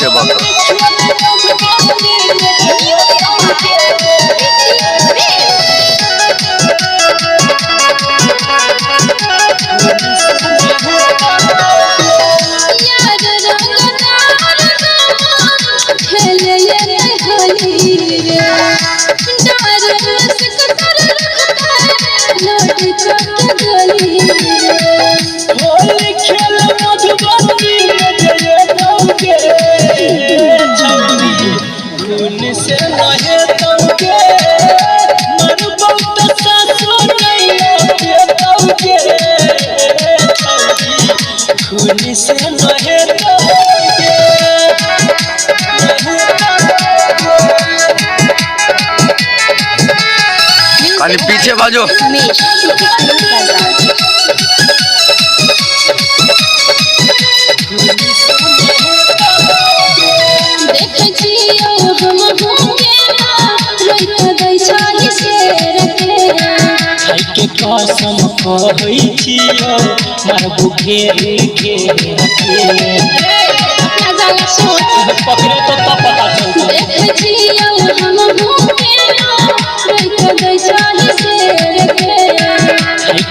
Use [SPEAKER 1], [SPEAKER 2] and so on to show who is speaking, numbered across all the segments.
[SPEAKER 1] पीछे बंद खाली पीछे बाजो
[SPEAKER 2] कसम कहै छियो मारबो घेर घेर पकड़े तो तब पता चलता
[SPEAKER 3] देख छियो हम भूखेला रोक दै छाली शेर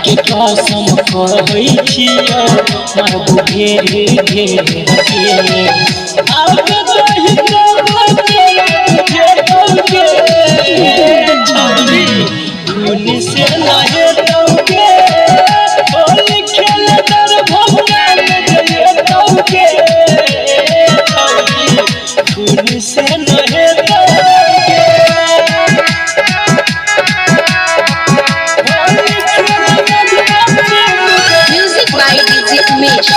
[SPEAKER 3] के
[SPEAKER 2] कसम कहै छियो मारबो घेर घेर आगे दही छौरी खून से नहे तौके होली खेल कर भगवान जय तौके छौरी खून से नहे तौके
[SPEAKER 3] म्यूजिक बाय डीजे उमेश।